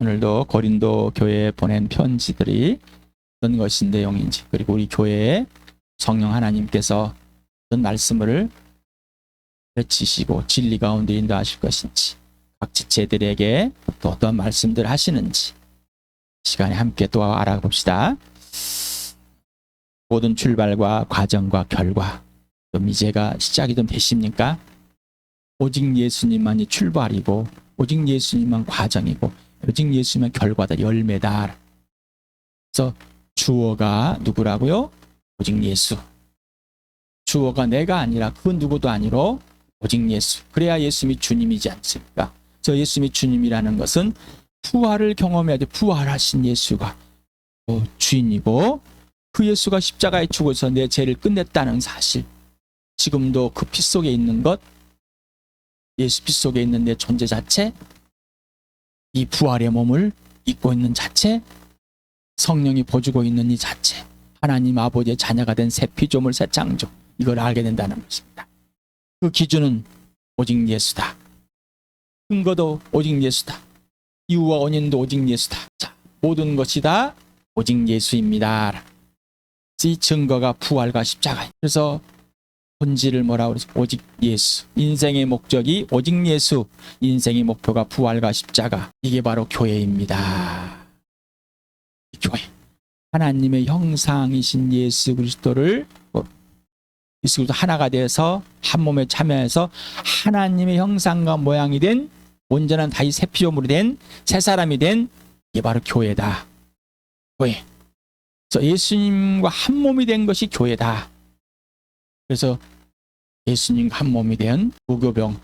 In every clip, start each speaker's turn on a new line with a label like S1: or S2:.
S1: 오늘도 고린도 교회에 보낸 편지들이 어떤 것인 내용인지, 그리고 우리 교회에 성령 하나님께서 어떤 말씀을 외치시고 진리 가운데 인도하실 것인지, 각 지체들에게 또 어떤 말씀들 하시는지 시간에 함께 또 알아봅시다. 모든 출발과 과정과 결과, 좀 이제가 시작이 좀 되십니까? 오직 예수님만이 출발이고, 오직 예수님만 과정이고, 오직 예수님만 결과다, 열매다. 그래서 주어가 누구라고요? 오직 예수. 주어가 내가 아니라 그 누구도 아니로 오직 예수. 그래야 예수님이 주님이지 않습니까? 저 예수님이 주님이라는 것은 부활을 경험해야 돼. 부활하신 예수가 주인이고, 그 예수가 십자가에 죽어서 내 죄를 끝냈다는 사실, 지금도 그 피 속에 있는 것, 예수 피 속에 있는 내 존재 자체, 이 부활의 몸을 입고 있는 자체, 성령이 보여주고 있는 이 자체, 하나님 아버지의 자녀가 된 새 피조물, 새 창조, 이걸 알게 된다는 것입니다. 그 기준은 오직 예수다. 근거도 오직 예수다. 이유와 원인도 오직 예수다. 자, 모든 것이 다 오직 예수입니다. 이 증거가 부활과 십자가. 그래서 본질을 뭐라고 그러죠? 오직 예수. 인생의 목적이 오직 예수. 인생의 목표가 부활과 십자가. 이게 바로 교회입니다. 교회. 하나님의 형상이신 예수 그리스도를 하나가 되어서 한 몸에 참여해서 하나님의 형상과 모양이 된 온전한 다시 새 피조물이 된 새 사람이 된, 이게 바로 교회다. 교회. 그래서 예수님과 한 몸이 된 것이 교회다. 그래서 예수님과 한 몸이 된 무교병,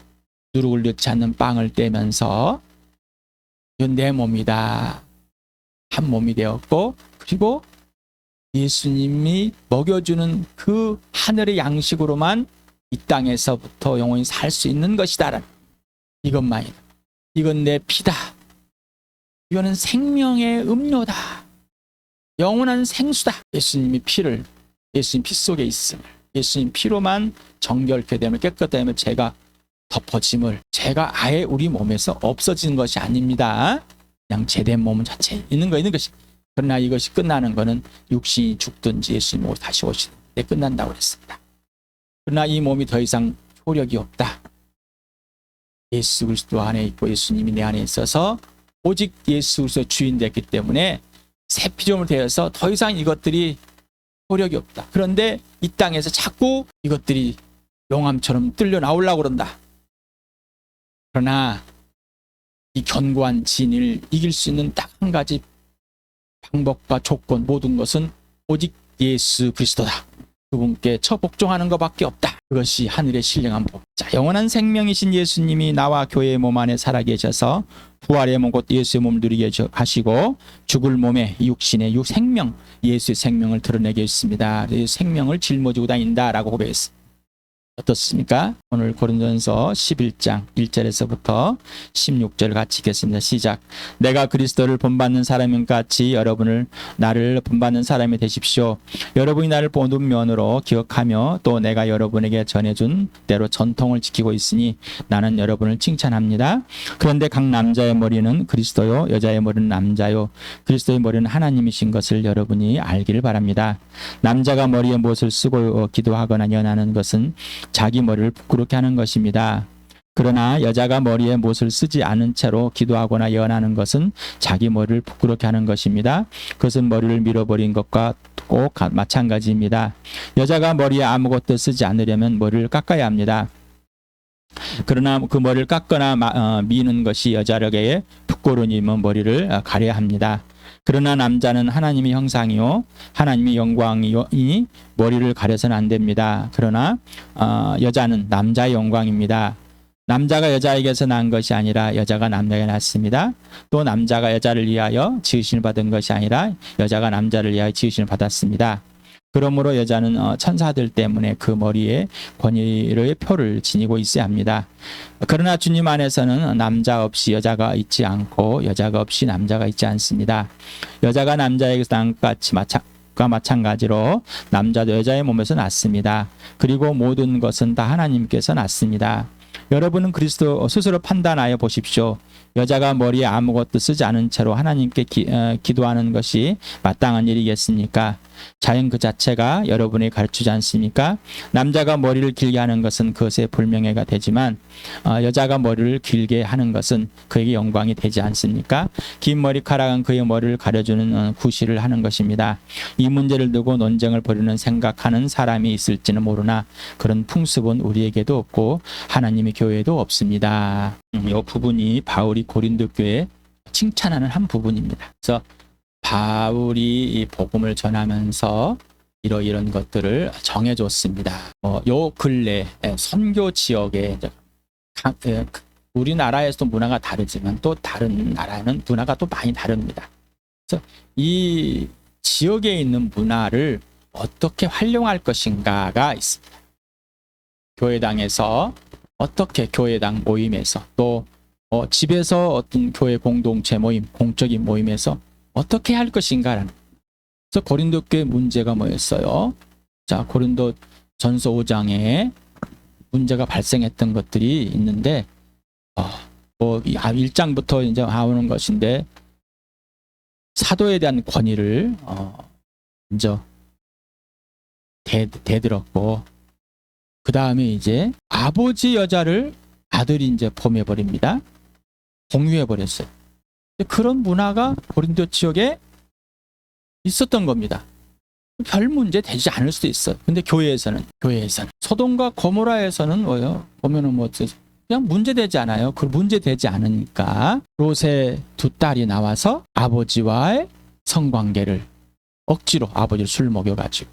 S1: 누룩을 넣지 않는 빵을 떼면서 이건 내 몸이다. 한 몸이 되었고, 그리고 예수님이 먹여주는 그 하늘의 양식으로만 이 땅에서부터 영원히 살 수 있는 것이다. 이것만이다. 이건 내 피다. 이거는 생명의 음료다. 영원한 생수다. 예수님이 피를, 예수님 피 속에 있음을, 예수님 피로만 정결케 되면, 깨끗하면 죄가 덮어짐을, 죄가 아예 우리 몸에서 없어지는 것이 아닙니다. 그냥 죄된 몸 자체에 있는 것이. 그러나 이것이 끝나는 것은 육신이 죽든지 예수님 다시 오실 때 끝난다고 그랬습니다. 그러나 이 몸이 더 이상 효력이 없다. 예수 그리스도 안에 있고 예수님이 내 안에 있어서 오직 예수 그리스도 주인 됐기 때문에 새 피조물 되어서 더 이상 이것들이 효력이 없다. 그런데 이 땅에서 자꾸 이것들이 용암처럼 뚫려 나오려고 그런다. 그러나 이 견고한 진리를 이길 수 있는 딱 한 가지 방법과 조건, 모든 것은 오직 예수 그리스도다. 그분께 처복종하는 것밖에 없다. 그것이 하늘의 신령한 법. 자, 영원한 생명이신 예수님이 나와 교회의 몸 안에 살아계셔서 부활의 몸 곧 예수의 몸을 누리게 하시고, 죽을 몸에 육신의 생명, 예수의 생명을 드러내게 했습니다. 생명을 짊어지고 다닌다라고 고백했습니다. 어떻습니까? 오늘 고린도전서 11장 1절에서부터 16절 같이 읽겠습니다. 시작. 내가 그리스도를 본받는 사람인 같이 여러분을 나를 본받는 사람이 되십시오. 여러분이 나를 보는 면으로 기억하며 또 내가 여러분에게 전해준 대로 전통을 지키고 있으니 나는 여러분을 칭찬합니다. 그런데 각 남자의 머리는 그리스도요, 여자의 머리는 남자요, 그리스도의 머리는 하나님이신 것을 여러분이 알기를 바랍니다. 남자가 머리에 못을 쓰고 기도하거나 연하는 것은 자기 머리를 부끄럽게 하는 것입니다. 그러나 여자가 머리에 못을 쓰지 않은 채로 기도하거나 연하는 것은 자기 머리를 부끄럽게 하는 것입니다. 그것은 머리를 밀어버린 것과 꼭 마찬가지입니다. 여자가 머리에 아무것도 쓰지 않으려면 머리를 깎아야 합니다. 그러나 그 머리를 깎거나 미는 것이 여자에게 부끄러우면 머리를 가려야 합니다. 그러나 남자는 하나님의 형상이요 하나님의 영광이니 머리를 가려서는 안 됩니다. 그러나 여자는 남자의 영광입니다. 남자가 여자에게서 난 것이 아니라 여자가 남자에게 났습니다. 또 남자가 여자를 위하여 지으심을 받은 것이 아니라 여자가 남자를 위하여 지으심을 받았습니다. 그러므로 여자는 천사들 때문에 그 머리에 권위의 표를 지니고 있어야 합니다. 그러나 주님 안에서는 남자 없이 여자가 있지 않고 여자가 없이 남자가 있지 않습니다. 여자가 남자에게서 난 것과 마찬가지로 남자도 여자의 몸에서 났습니다. 그리고 모든 것은 다 하나님께서 났습니다. 여러분은 그리스도 스스로 판단하여 보십시오. 여자가 머리에 아무것도 쓰지 않은 채로 하나님께 기도하는 것이 마땅한 일이겠습니까? 자연 그 자체가 여러분이 가르치지 않습니까? 남자가 머리를 길게 하는 것은 그것의 불명예가 되지만 여자가 머리를 길게 하는 것은 그에게 영광이 되지 않습니까? 긴 머리카락은 그의 머리를 가려주는 구실을 하는 것입니다. 이 문제를 두고 논쟁을 벌이는 생각하는 사람이 있을지는 모르나 그런 풍습은 우리에게도 없고 하나님의 교회에도 없습니다. 이 부분이 바울이 고린도 교회에 칭찬하는 한 부분입니다. 그래서 바울이 이 복음을 전하면서 이런 것들을 정해줬습니다. 요 근래 선교 지역에 우리나라에서도 문화가 다르지만 또 다른 나라는 문화가 또 많이 다릅니다. 그래서 이 지역에 있는 문화를 어떻게 활용할 것인가가 있습니다. 교회당에서 어떻게 교회당 모임에서 또 집에서 어떤 교회 공동체 모임, 공적인 모임에서 어떻게 할 것인가라는. 그래서 고린도 교회 문제가 뭐였어요? 자, 고린도 전서 5장에 문제가 발생했던 것들이 있는데 1장부터 이제 나오는 것인데 사도에 대한 권위를 먼저 대들었고 그 다음에 이제 아버지 여자를 아들이 이제 범해버립니다. 공유해버렸어요. 그런 문화가 고린도 지역에 있었던 겁니다. 별 문제 되지 않을 수도 있어요. 근데 교회에서는 소돔과 고모라에서는 뭐예요? 보면은 그냥 문제 되지 않아요. 그 문제 되지 않으니까 롯의 두 딸이 나와서 아버지와의 성관계를 억지로 아버지를 술 먹여가지고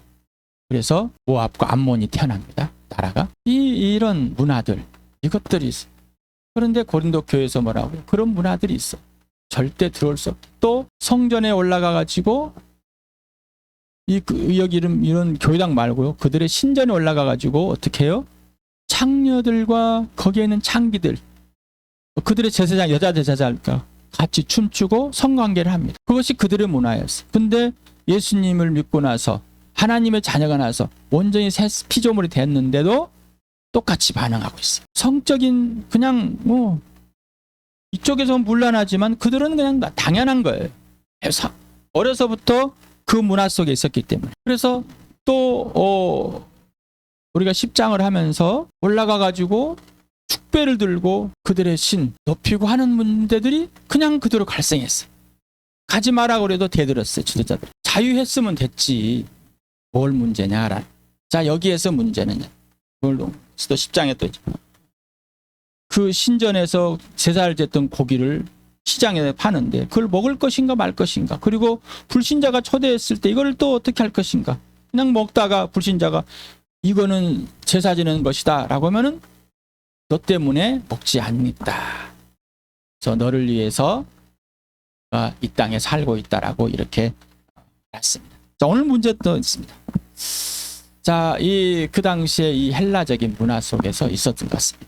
S1: 그래서 모압과 암몬이 태어납니다. 나라가 이런 문화들 이것들이 있어요. 그런데 고린도 교회에서 뭐라고? 그런 문화들이 있어. 절대 들어올 수 없다. 또 성전에 올라가 가지고 여기 이런 교회당 말고요. 그들의 신전에 올라가 가지고 어떻게 해요? 창녀들과 거기에 있는 창기들, 그들의 제사장, 여자 제사장과 같이 춤추고 성관계를 합니다. 그것이 그들의 문화였어요. 근데 예수님을 믿고 나서 하나님의 자녀가 나서 온전히 새 피조물이 됐는데도 똑같이 반응하고 있어요. 성적인 그냥 이쪽에서는 문란하지만 그들은 그냥 당연한 거예요. 어려서부터 그 문화 속에 있었기 때문에. 그래서 또 우리가 10장을 하면서 올라가 가지고 축배를 들고 그들의 신 높이고 하는 문제들이 그냥 그대로 발생했어요. 가지 마라 그래도 대들었어요. 지도자들. 자유했으면 됐지. 뭘 문제냐라. 자, 여기에서 문제는 또 10장에 또 그 신전에서 제사를 졌던 고기를 시장에 파는데 그걸 먹을 것인가 말 것인가. 그리고 불신자가 초대했을 때 이걸 또 어떻게 할 것인가. 그냥 먹다가 불신자가 이거는 제사 지는 것이다 라고 하면은 너 때문에 먹지 않겠다. 그래서 너를 위해서 이 땅에 살고 있다라고 이렇게 말했습니다. 자, 오늘 문제 또 있습니다. 자, 그 당시에 이 헬라적인 문화 속에서 있었던 것 같습니다.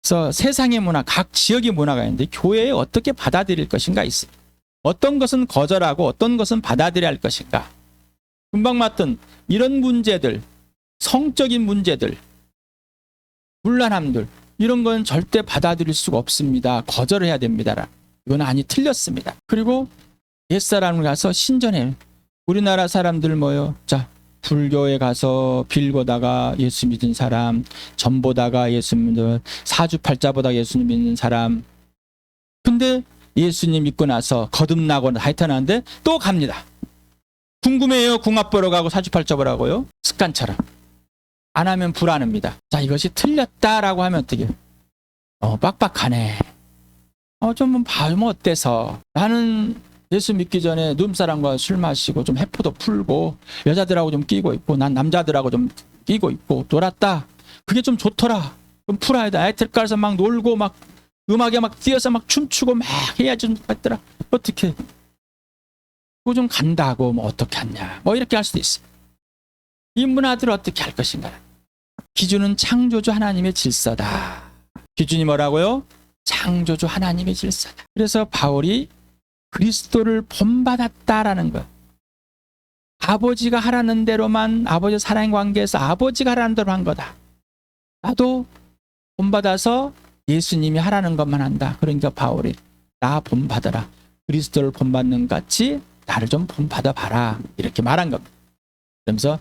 S1: 그래서 세상의 문화, 각 지역의 문화가 있는데 교회에 어떻게 받아들일 것인가 있습니다. 어떤 것은 거절하고 어떤 것은 받아들여야 할 것인가. 금방 봤던 이런 문제들, 성적인 문제들, 문란함들, 이런 건 절대 받아들일 수가 없습니다. 거절해야 됩니다. 이건 틀렸습니다. 그리고 옛사람을 가서 신전에 우리나라 사람들 자, 불교에 가서 빌고다가 예수 믿은 사람, 전보다가 예수 믿는 사주팔자보다 예수 믿는 사람. 근데 예수님 믿고 나서 거듭나고 하여튼한데 또 갑니다. 궁금해요. 궁합 보러 가고 사주팔자 보라고요. 습관처럼. 안 하면 불안합니다. 자, 이것이 틀렸다라고 하면 어떻게 해요? 빡빡하네. 좀 봐면 어때서? 나는 예수 믿기 전에 눈사람과 술 마시고 좀 해포도 풀고 여자들하고 좀 끼고 있고 난 남자들하고 좀 끼고 있고 놀았다. 그게 좀 좋더라. 좀 풀어야 돼. 애틀가에서 막 놀고 막 음악에 막 뛰어서 막 춤추고 막 해야지 좀 했더라. 어떻게? 그거 좀 간다고 어떻게 하냐. 이렇게 할 수도 있어. 이 문화들을 어떻게 할 것인가. 기준은 창조주 하나님의 질서다. 기준이 뭐라고요? 창조주 하나님의 질서다. 그래서 바울이 그리스도를 본받았다라는 것. 아버지가 하라는 대로만 아버지 사랑 관계에서 아버지가 하라는 대로 한 거다. 나도 본받아서 예수님이 하라는 것만 한다. 그러니까 바울이 나 본받아라. 그리스도를 본받는 것 같이 나를 좀 본받아 봐라. 이렇게 말한 겁니다. 그러면서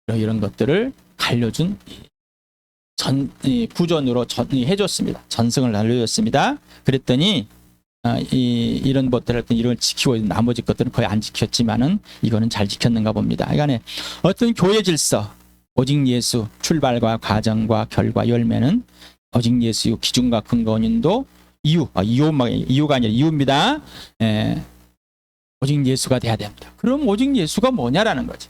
S1: 이런 것들을 알려준 구전으로 해줬습니다. 전승을 알려줬습니다. 그랬더니 이런 것들을 이런 지키고 있는 나머지 것들은 거의 안 지켰지만은 이거는 잘 지켰는가 봅니다. 그러니까 어떤 교회 질서, 오직 예수, 출발과 과정과 결과, 열매는 오직 예수 기준과 근거 원인도 이유가 아니라 이유입니다. 오직 예수가 돼야 됩니다. 그럼 오직 예수가 뭐냐라는 거지.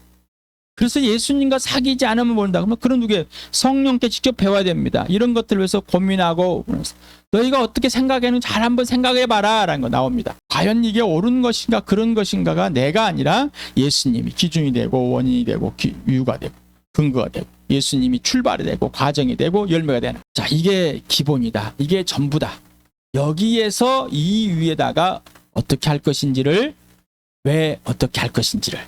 S1: 그래서 예수님과 사귀지 않으면 모른다. 그러면 그런 누구에 성령께 직접 배워야 됩니다. 이런 것들을 위해서 고민하고 너희가 어떻게 생각하는지 잘 한번 생각해봐라 라는 거 나옵니다. 과연 이게 옳은 것인가 그런 것인가가 내가 아니라 예수님이 기준이 되고 원인이 되고 이유가 되고 근거가 되고 예수님이 출발이 되고 과정이 되고 열매가 되는. 자, 이게 기본이다. 이게 전부다. 여기에서 이 위에다가 어떻게 할 것인지를 왜 어떻게 할 것인지를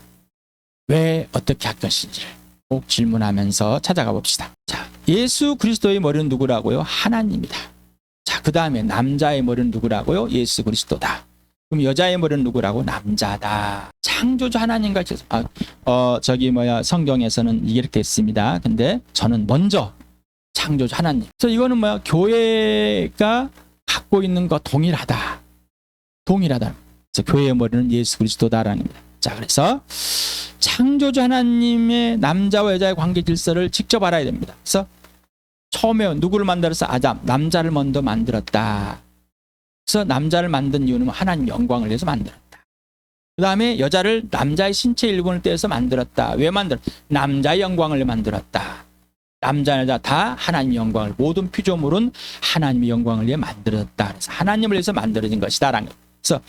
S1: 꼭 질문하면서 찾아가 봅시다. 자, 예수 그리스도의 머리는 누구라고요? 하나님이다. 자, 그 다음에 남자의 머리는 누구라고요? 예수 그리스도다. 그럼 여자의 머리는 누구라고? 남자다. 창조주 하나님과 성경에서는 이렇게 했습니다. 근데 저는 먼저 창조주 하나님. 그래서 이거는 교회가 갖고 있는 거 동일하다. 그래서 교회의 머리는 예수 그리스도다라는 겁니다. 자, 그래서 창조주 하나님의 남자와 여자의 관계 질서를 직접 알아야 됩니다. 그래서 처음에 누구를 만들어서 아담, 남자를 먼저 만들었다. 그래서 남자를 만든 이유는 하나님 영광을 위해서 만들었다. 그 다음에 여자를 남자의 신체 일부분을 떼어서 만들었다. 왜 만들었다? 남자의 영광을 위해 만들었다. 남자, 여자 다 하나님의 영광을, 모든 피조물은 하나님의 영광을 위해 만들었다. 그래서 하나님을 위해서 만들어진 것이다. 그래서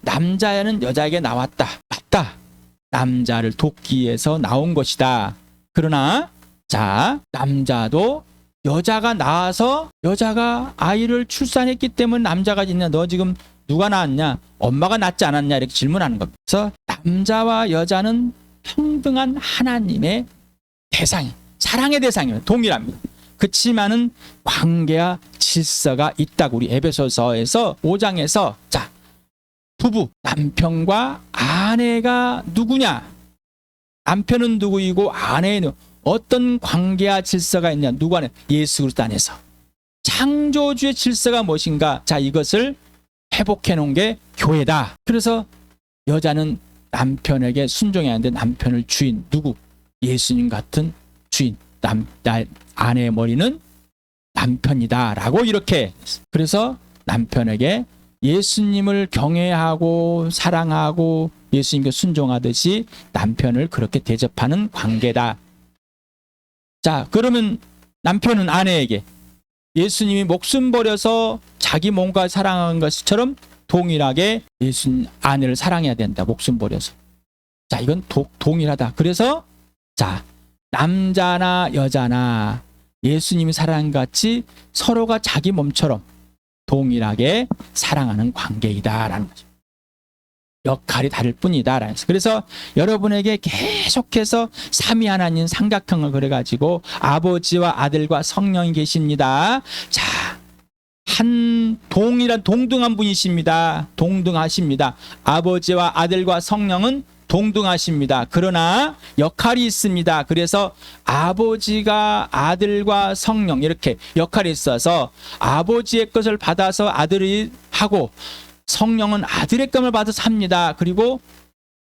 S1: 남자는 여자에게 나왔다. 맞다. 남자를 돕기 위해서 나온 것이다. 그러나 자, 남자도 여자가 낳아서 여자가 아이를 출산했기 때문에 남자가 있냐? 너 지금 누가 낳았냐? 엄마가 낳지 않았냐? 이렇게 질문하는 겁니다. 그래서 남자와 여자는 평등한 하나님의 대상이, 사랑의 대상이에요. 동일합니다. 그렇지만은 관계와 질서가 있다고 우리 에베소서에서 5장에서 자, 부부, 남편과 아내가 누구냐? 남편은 누구이고 아내는 어떤 관계와 질서가 있냐? 누구 안에? 예수 그리스도 안에서. 창조주의 질서가 무엇인가? 자, 이것을 회복해 놓은 게 교회다. 그래서 여자는 남편에게 순종해야 하는데 남편을 주인, 누구? 예수님 같은 주인, 아내의 머리는 남편이다 라고 이렇게. 그래서 남편에게 예수님을 경외하고 사랑하고 예수님께 순종하듯이 남편을 그렇게 대접하는 관계다. 자, 그러면 남편은 아내에게 예수님이 목숨 버려서 자기 몸과 사랑한 것처럼 동일하게 예수님 아내를 사랑해야 된다. 목숨 버려서. 자, 이건 동일하다. 그래서 자, 남자나 여자나 예수님이 사랑한 것 같이 서로가 자기 몸처럼 동일하게 사랑하는 관계이다라는 거죠. 역할이 다를 뿐이다라는 거죠. 그래서 여러분에게 계속해서 삼위 하나님 삼각형을 그려가지고 아버지와 아들과 성령이 계십니다. 자, 한 동등한 분이십니다. 동등하십니다. 아버지와 아들과 성령은 동등하십니다. 그러나 역할이 있습니다. 그래서 아버지가 아들과 성령 이렇게 역할이 있어서 아버지의 것을 받아서 아들이 하고 성령은 아들의 것을 받아서 합니다. 그리고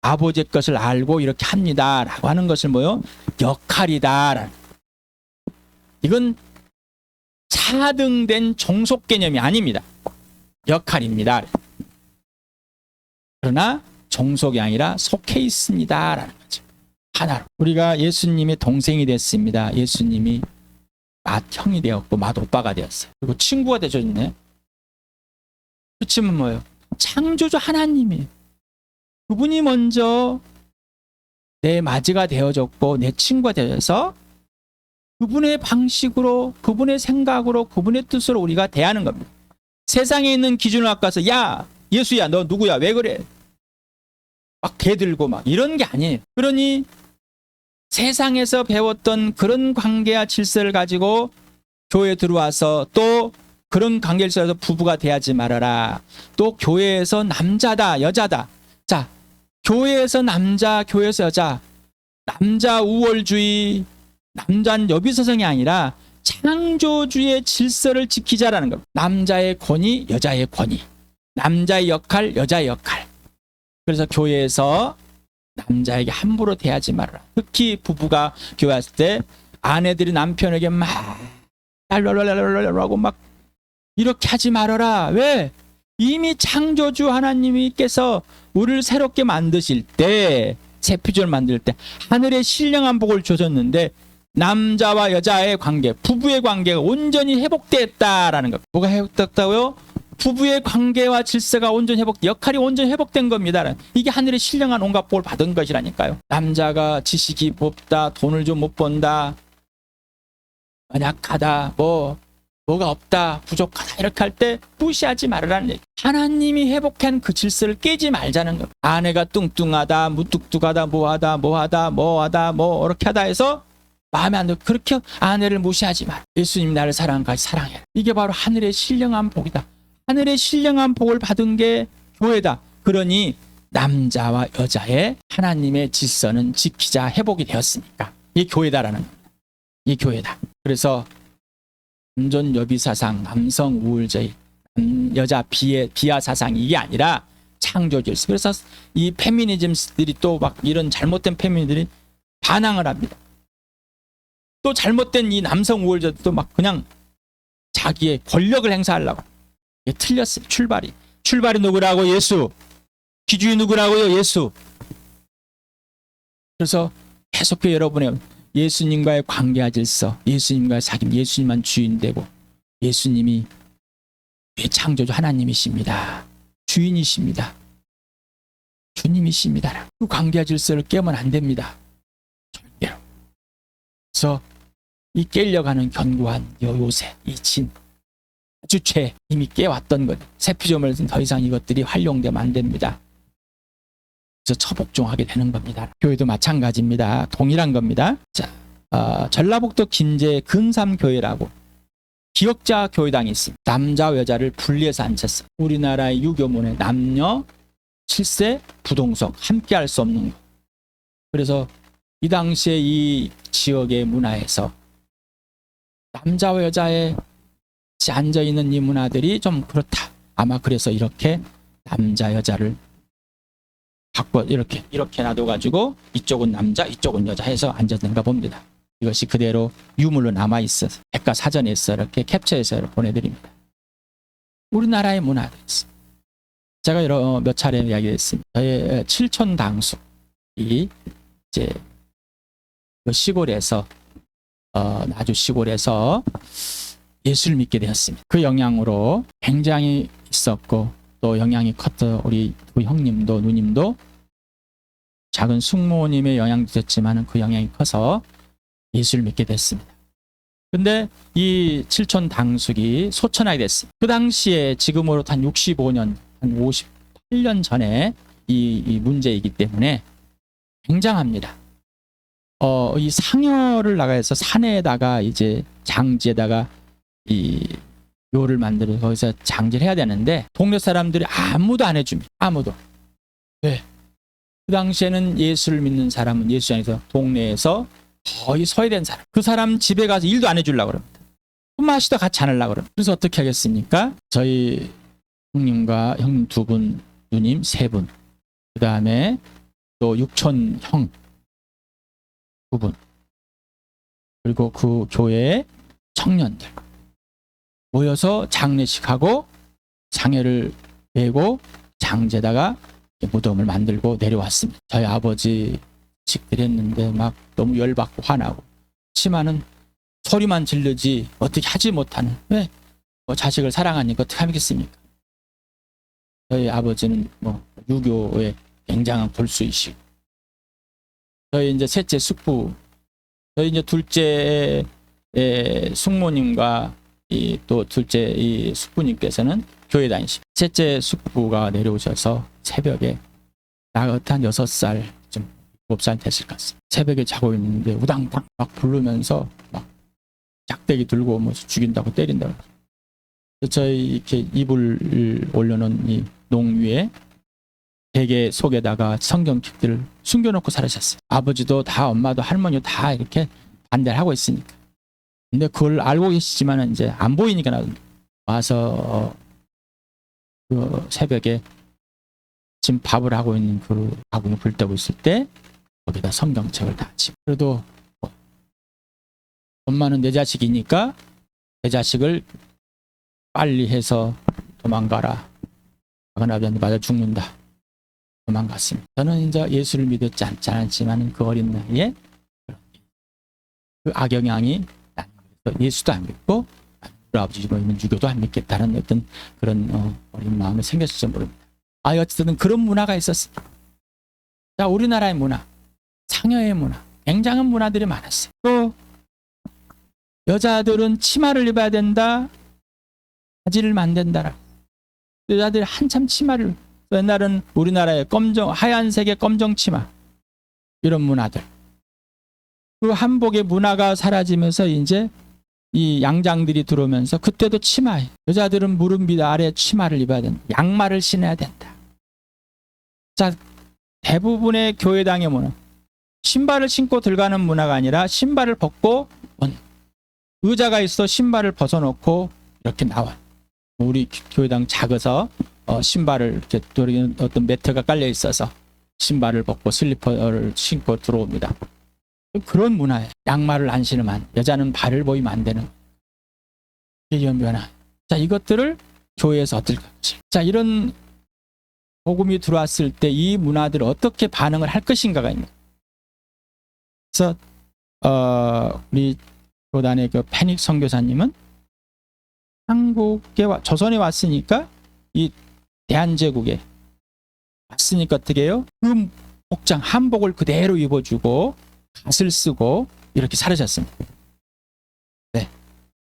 S1: 아버지의 것을 알고 이렇게 합니다. 라고 하는 것을 뭐요? 역할이다. 이건 차등된 종속 개념이 아닙니다. 역할입니다. 그러나 종속이 아니라 속해 있습니다. 라는 거죠. 하나로. 우리가 예수님의 동생이 됐습니다. 예수님이 맏형이 되었고 맏오빠가 되었어요. 그리고 친구가 되셨네. 그치면 뭐예요? 창조주 하나님이에요. 그분이 먼저 내 맞이가 되어졌고 내 친구가 되어서 그분의 방식으로 그분의 생각으로 그분의 뜻으로 우리가 대하는 겁니다. 세상에 있는 기준을 갖고서 야 예수야 너 누구야 왜 그래 막 개들고 막 이런 게 아니에요. 그러니 세상에서 배웠던 그런 관계와 질서를 가지고 교회에 들어와서 또 그런 관계를 써서 부부가 대하지 말아라. 또 교회에서 남자다 여자다. 자, 교회에서 남자 교회에서 여자, 남자 우월주의, 남자는 여비사성이 아니라 창조주의 질서를 지키자라는 겁니다. 남자의 권위, 여자의 권위, 남자의 역할, 여자의 역할. 그래서 교회에서 남자에게 함부로 대하지 말아라. 특히 부부가 교회 왔을 때 아내들이 남편에게 막 하고 막 이렇게 하지 말아라. 왜? 이미 창조주 하나님께서 우리를 새롭게 만드실 때, 새 피조를 만들 때 하늘의 신령한 복을 주셨는데 남자와 여자의 관계, 부부의 관계가 온전히 회복됐다라는 것. 뭐가 회복됐다고요? 부부의 관계와 질서가 온전히 회복된, 역할이 온전히 회복된 겁니다. 이게 하늘의 신령한 온갖 복을 받은 것이라니까요. 남자가 지식이 없다, 돈을 좀 못 번다, 약하다, 뭐가 없다, 부족하다 이렇게 할 때 무시하지 말으라는 얘기. 하나님이 회복한 그 질서를 깨지 말자는 것. 아내가 뚱뚱하다, 무뚝뚝하다, 뭐하다 이렇게 하다 해서 마음에 안 들어. 그렇게 아내를 무시하지 마. 예수님 나를 사랑한 같이 사랑해. 이게 바로 하늘의 신령한 복이다. 하늘의 신령한 복을 받은 게 교회다. 그러니 남자와 여자의 하나님의 질서는 지키자, 회복이 되었으니까 이게 교회다라는 겁니다. 이 교회다. 그래서 남존 여비 사상, 남성 우월주의, 여자 비하 사상, 이게 아니라 창조질서. 그래서 이 페미니즘들이 또 막 이런 잘못된 페미니즘들이 반항을 합니다. 또 잘못된 이 남성 우월자들도 막 그냥 자기의 권력을 행사하려고. 이게 틀렸어요. 출발이 누구라고? 예수. 기준이 누구라고요? 예수. 그래서 계속해서 여러분의 예수님과의 관계와 질서, 예수님과의 사귐, 예수님만 주인 되고 예수님이 창조주 하나님이십니다. 주인이십니다. 주님이십니다. 그 관계와 질서를 깨면 안 됩니다. 절대로. 그래서 이 깨려가는 견고한 요새, 이친, 주체 이미 깨왔던 것, 새 피조물은 더 이상 이것들이 활용되면 안 됩니다. 그래서 처복종하게 되는 겁니다. 교회도 마찬가지입니다. 동일한 겁니다. 자, 전라북도 김제 근삼교회라고 기역자 교회당이 있습니다. 남자와 여자를 분리해서 앉혔어요. 우리나라의 유교문에 남녀 7세 부동석 함께 할 수 없는 것. 그래서 이 당시에 이 지역의 문화에서 남자와 여자의 앉아있는 이 문화들이 좀 그렇다. 아마 그래서 이렇게 남자 여자를 바꿔 이렇게 놔둬가지고 이쪽은 남자 이쪽은 여자 해서 앉았는가 봅니다. 이것이 그대로 유물로 남아있어서 백과사전에서 이렇게 캡처해서 보내드립니다. 우리나라의 문화도 있습니다. 제가 몇 차례 이야기했습니다. 저의 칠촌당숙이 이제 그 시골에서 아주 시골에서 예수를 믿게 되었습니다. 그 영향으로 굉장히 있었고 또 영향이 컸던 우리 두 형님도 누님도 작은 숙모님의 영향도 있었지만 그 영향이 커서 예수를 믿게 됐습니다. 근데 이 칠촌 당숙이 소천하게 됐습니다. 그 당시에 지금으로 한 65년, 한 58년 전에 이 문제이기 때문에 굉장합니다. 이 상여를 나가서 산에다가 이제 장지에다가 이 묘를 만들어서 거기서 장지를 해야 되는데 동네 사람들이 아무도 안 해줍니다. 아무도. 왜? 그 당시에는 예수를 믿는 사람은 예수 안에서 동네에서 거의 소외된 사람. 그 사람 집에 가서 일도 안 해주려고 그럽니다. 손맛이도 같이 안 하려고 그럽니다. 그래서 어떻게 하겠습니까? 저희 형님과 형님 2분, 누님 3분, 그 다음에 또 육촌 형 2분, 그리고 그 교회의 청년들 모여서 장례식하고 상해를 내고 장제다가 무덤을 만들고 내려왔습니다. 저희 아버지 식들 했는데 막 너무 열받고 화나고 치마는 소리만 질르지 어떻게 하지 못하는 왜? 자식을 사랑하니까 어떻게 하겠습니까? 저희 아버지는 유교의 굉장한 골수이시고 저희 이제 셋째 숙부, 저희 이제 둘째 숙모님과 또 둘째 이 숙부님께서는 교회 다니시고 셋째 숙부가 내려오셔서 새벽에 나가 한 6살, 좀 7살 됐을 것 같습니다. 새벽에 자고 있는데 우당탕 막 부르면서 막 작대기 들고 뭐 죽인다고 때린다고 저희 이렇게 이불을 올려놓은 이 농위에 베개 속에다가 성경책들을 숨겨놓고 살으셨어요. 아버지도 다 엄마도 할머니도 다 이렇게 반대를 하고 있으니까. 근데 그걸 알고 계시지만은 이제 안 보이니까 와서 그 새벽에 지금 밥을 하고 있는 그 아궁이 불 때고 있을 때 거기다 성경책을 다 치고, 그래도 엄마는 내 자식이니까 내 자식을 빨리 해서 도망가라. 작은 아버지한테 맞아 죽는다. 도망갔습니다. 저는 이제 예수를 믿었지 않지만 그 어린 나이에 그 악영향이 예수도 안 믿고 우리 아버지 있는 유교도 안 믿겠다는 어떤 그런 어린 마음이 생겼을지 모릅니다. 어쨌든 그런 문화가 있었어요. 자, 우리나라의 문화, 상여의 문화, 굉장한 문화들이 많았어요. 또 여자들은 치마를 입어야 된다, 바지를 만든다라. 여자들이 한참 치마를, 옛날은 우리나라의 하얀색의 검정 치마, 이런 문화들. 그 한복의 문화가 사라지면서 이제 이 양장들이 들어오면서 그때도 치마에, 여자들은 무릎 밑 아래 치마를 입어야 된다. 양말을 신어야 된다. 자, 대부분의 교회당의 문화, 신발을 신고 들어가는 문화가 아니라 신발을 벗고 의자가 있어 신발을 벗어놓고 이렇게 나와. 우리 교회당 작아서 신발을 이렇게 어떤 매트가 깔려 있어서 신발을 벗고 슬리퍼를 신고 들어옵니다. 그런 문화예요. 양말을 안 신으면 여자는 발을 보이면 안 되는 이런 변화. 자, 이것들을 교회에서 어떨까? 자, 이런 복음이 들어왔을 때 이 문화들을 어떻게 반응을 할 것인가가 있는. 그래서 우리 교단의 그 패닉 선교사님은 한국에 조선에 왔으니까 이 대한제국에 왔으니까 어떻게 해요? 그 복장 한복을 그대로 입어주고 갓을 쓰고 이렇게 살으셨습니다. 네,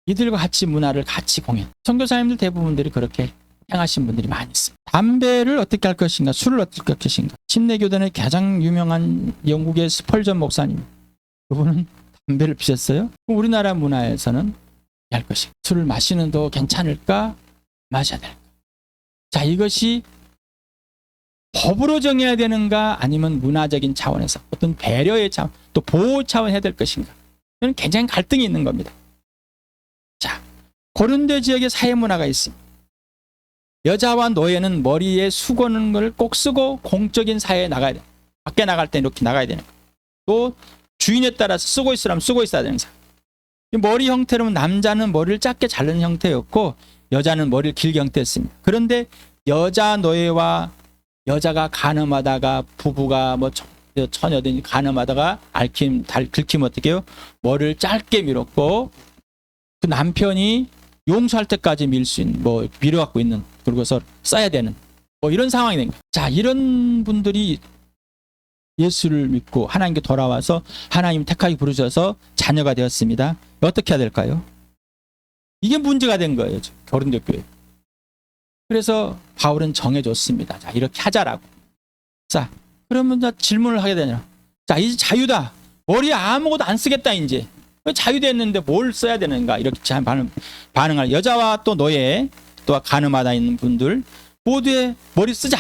S1: 이들과 같이 문화를 같이 공연. 선교사님들 대부분들이 그렇게 행하신 분들이 많이 있습니다. 담배를 어떻게 할 것인가, 술을 어떻게 할 것인가. 침례교단의 가장 유명한 영국의 스펄전 목사님, 그분은 담배를 피셨어요. 우리나라 문화에서는 할 것이, 술을 마시는도 괜찮을까, 마셔야 될까. 자, 이것이 법으로 정해야 되는가, 아니면 문화적인 차원에서 어떤 배려의 차원, 또 보호 차원 해야 될 것인가. 이건 굉장히 갈등이 있는 겁니다. 자, 고른도 지역의 사회 문화가 있습니다. 여자와 노예는 머리에 수건을 걸 꼭 쓰고 공적인 사회에 나가야 돼. 밖에 나갈 때 이렇게 나가야 되는 거예요. 또 주인에 따라서 쓰고 있으라면 쓰고 있어야 되는 사람. 머리 형태로는 남자는 머리를 짧게 자르는 형태였고 여자는 머리를 길게 형태였습니다. 그런데 여자 노예와 여자가 간음하다가 부부가 뭐 처녀든지 간음하다가 긁히면 어떻게 해요? 머리를 짧게 밀었고 그 남편이 용서할 때까지 밀어갖고 있는, 그러고서 써야 되는 이런 상황이 된 거예요. 자, 이런 분들이 예수를 믿고 하나님께 돌아와서 하나님 택하게 부르셔서 자녀가 되었습니다. 어떻게 해야 될까요? 이게 문제가 된 거예요. 고린도 교회. 그래서 바울은 정해줬습니다. 자, 이렇게 하자라고. 자, 그러면 질문을 하게 되냐. 자, 이제 자유다. 머리에 아무것도 안 쓰겠다 이제. 자유됐는데 뭘 써야 되는가, 이렇게 반응할 여자와 또 노예, 또 간음하다 있는 분들 모두의 머리 쓰자.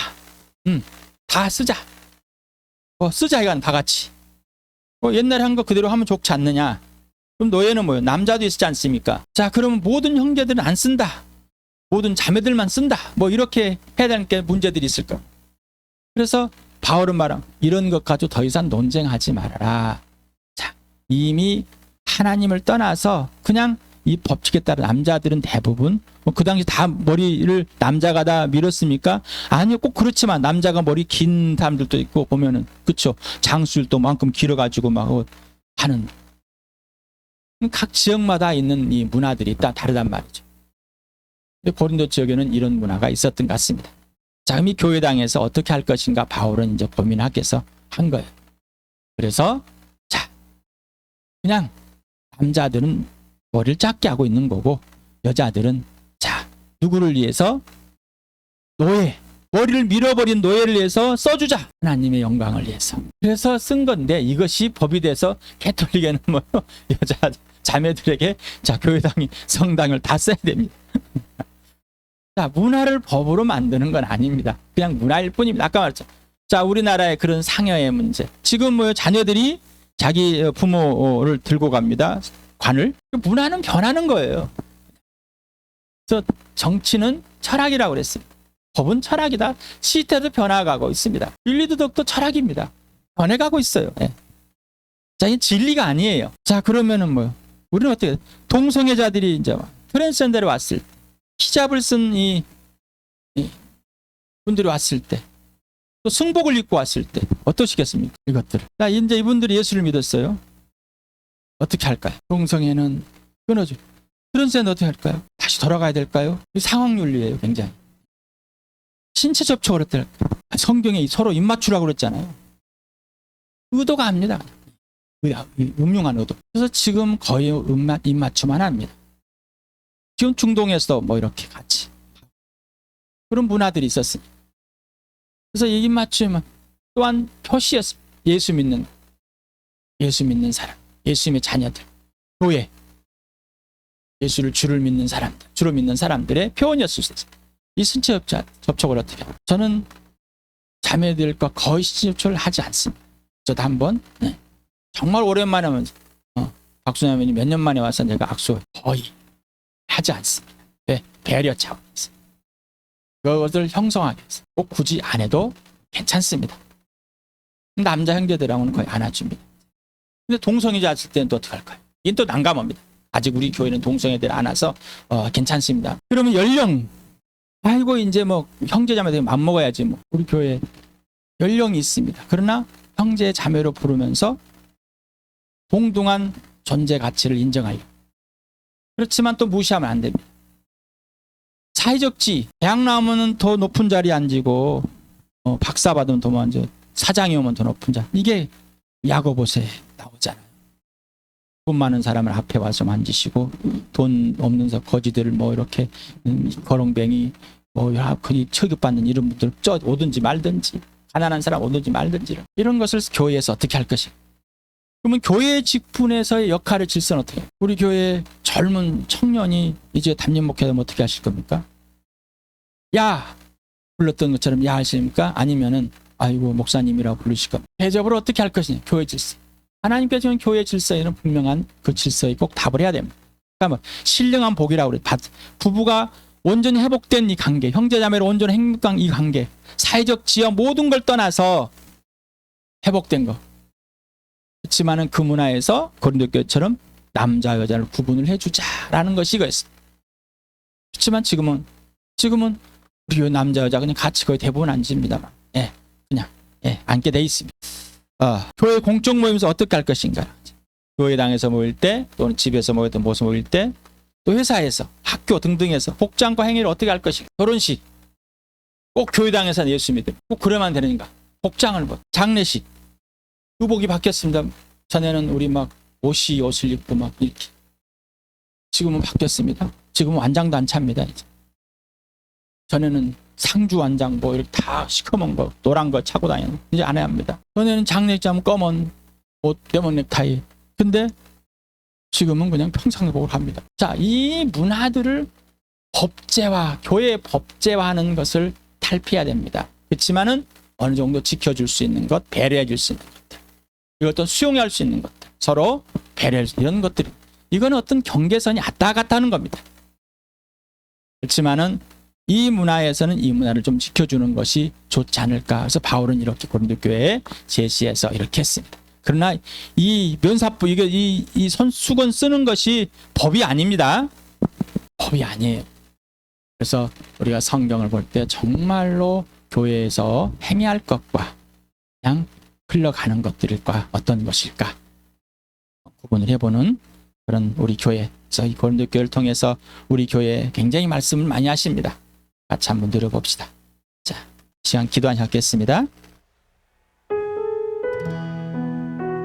S1: 다 쓰자. 쓰자, 이건 다 같이. 옛날에 한 거 그대로 하면 좋지 않느냐. 그럼 노예는 뭐예요? 남자도 있지 않습니까? 자, 그러면 모든 형제들은 안 쓴다. 모든 자매들만 쓴다. 이렇게 해야 되는 게 문제들이 있을 거예요. 그래서 바울은 말함, 이런 것 가지고 더 이상 논쟁하지 말아라. 자, 이미 하나님을 떠나서 그냥 이 법칙에 따라 남자들은 대부분 그 당시 다 머리를 남자가 다 밀었습니까? 아니요, 꼭 그렇지만 남자가 머리 긴 사람들도 있고 보면은, 그쵸, 장수들도 만큼 길어가지고 막 하는, 각 지역마다 있는 이 문화들이 다르단 말이죠. 근데 고린도 지역에는 이런 문화가 있었던 것 같습니다. 자, 그럼 이 교회당에서 어떻게 할 것인가 바울은 이제 고민하기 위해서 한 거예요. 그래서 자, 그냥 남자들은 머리를 짧게 하고 있는 거고 여자들은 자, 누구를 위해서? 머리를 밀어버린 노예를 위해서 써주자. 하나님의 영광을 위해서. 그래서 쓴 건데 이것이 법이 돼서 가톨릭에는 여자 자매들에게 자, 교회당이 성당을 다 써야 됩니다. 자, 문화를 법으로 만드는 건 아닙니다. 그냥 문화일 뿐입니다. 아까 말했죠. 자, 우리나라의 그런 상여의 문제. 지금 뭐 자녀들이 자기 부모를 들고 갑니다. 관을. 문화는 변하는 거예요. 그래서 정치는 철학이라고 그랬습니다. 법은 철학이다. 시대도 변화가고 있습니다. 윤리도덕도 철학입니다. 변해가고 있어요. 예. 자, 이게 진리가 아니에요. 자, 그러면은 뭐요? 우리는 어떻게 동성애자들이 이제 트랜스젠더로 왔을 때, 히잡을 쓴 이 분들이 왔을 때, 또 승복을 입고 왔을 때 어떠시겠습니까? 이것들. 자, 이제 이분들이 예수를 믿었어요. 어떻게 할까요? 동성애는 끊어줘. 트랜스젠더 어떻게 할까요? 다시 돌아가야 될까요? 상황윤리예요, 굉장히. 신체 접촉을 어떻게 할까요? 성경에 서로 입맞추라고 그랬잖아요. 의도가 압니다. 음흉한 의도. 그래서 지금 거의 입맞춤만 합니다. 지금 중동에서 뭐 이렇게 같이 그런 문화들이 있었습니다. 그래서 이 입맞춤은 또한 표시였습니다. 예수 믿는 사람, 예수님의 자녀들, 교회, 예수를 주를 믿는 사람들, 주로 믿는 사람들의 표현이었을 수 있어요. 이 신체 접촉을 어떻게 해요? 저는 자매들과 거의 신체 접촉을 하지 않습니다. 저도 한번 정말 오랜만에 하면서 박수녀님이 몇 년 만에 와서 내가 악수 거의 하지 않습니다. 왜? 배려 차원에서. 그것을 형성하기 위해서. 꼭 굳이 안 해도 괜찮습니다. 남자 형제들하고는 거의 안아줍니다. 근데 동성애자 왔을 때는 또 어떻게 할까요? 이건 또 난감합니다. 아직 우리 교회는 동성애들 안 와서 괜찮습니다. 그러면 연령, 아이고 이제 뭐 형제자매들 맘먹어야지 뭐. 우리 교회 연령이 있습니다. 그러나 형제 자매로 부르면서 동등한 존재 가치를 인정하려. 그렇지만 또 무시하면 안 됩니다. 사회적 지위, 대학 나오면 더 높은 자리에 앉고 박사 받으면 더 먼저, 사장이 오면 더 높은 자리. 이게 야고보서에 나오잖아요. 돈 많은 사람을 앞에 와서 만지시고 돈 없는 거지들을 뭐 이렇게 거렁뱅이 뭐 취급받는 이런 분들 오든지 말든지, 가난한 사람 오든지 말든지, 이런 것을 교회에서 어떻게 할 것인가. 그러면 교회 직분에서의 역할을 질서는 어떻게 해요? 우리 교회 젊은 청년이 이제 담임 목회하면 어떻게 하실 겁니까? 야! 불렀던 것처럼 야 하십니까? 아니면은 아이고 목사님이라고 부르실 겁니까? 대접을 어떻게 할 것이냐? 교회 질서. 하나님께서 지금 교회 질서에는 분명한 그 질서에 꼭 답을 해야 됩니다. 그러니까 뭐 신령한 복이라고 그래. 부부가 온전히 회복된 이 관계, 형제자매로 온전히 행복한 이 관계, 사회적 지위 모든 걸 떠나서 회복된 거. 그렇지만은 그 문화에서 고린도교회처럼 남자 여자를 구분을 해주자라는 것이 이거였습니다. 그렇지만 지금은 우리 교회 남자 여자 그냥 같이 거의 대부분 앉습니다만, 그냥 앉게 돼 있습니다. 교회 공적 모임에서 어떻게 할 것인가? 교회당에서 모일 때, 또는 집에서 모였던 모습 모일 때, 또 회사에서, 학교 등등에서 복장과 행위를 어떻게 할 것인가? 결혼식, 꼭 교회당에서 예수 믿음, 꼭 그래만 되는가? 복장을 장례식, 의복이 바뀌었습니다. 전에는 우리 막 옷을 입고 막 이렇게. 지금은 바뀌었습니다. 지금은 완장도 안 찹니다. 이제. 전에는 상주 완장 뭐 이렇게 다 시커먼 거, 노란 거 차고 다니는 이제 안 해야 합니다. 전에는 장례장 검은 옷, 레몬 넥타이. 근데 지금은 그냥 평상복을 합니다. 자, 이 문화들을 법제화, 교회 법제화하는 것을 탈피해야 됩니다. 그렇지만은 어느 정도 지켜줄 수 있는 것, 배려해 줄 수 있는 것들, 이것도 수용할 수 있는 것들, 서로 배려할 수 이런 것들이, 이거는 어떤 경계선이 왔다 갔다 하는 겁니다. 그렇지만은 이 문화에서는 이 문화를 좀 지켜주는 것이 좋지 않을까. 그래서 바울은 이렇게 고린도교회에 제시해서 이렇게 했습니다. 그러나 이 면사부, 이 수건 쓰는 것이 법이 아닙니다. 법이 아니에요. 그래서 우리가 성경을 볼 때 정말로 교회에서 행해할 것과 그냥 흘러가는 것들과 어떤 것일까 구분을 해보는 그런 우리 교회에서 이 고린도교회를 통해서 우리 교회에 굉장히 말씀을 많이 하십니다. 같이 한번 들어봅시다. 자, 시간 기도 하겠습니다.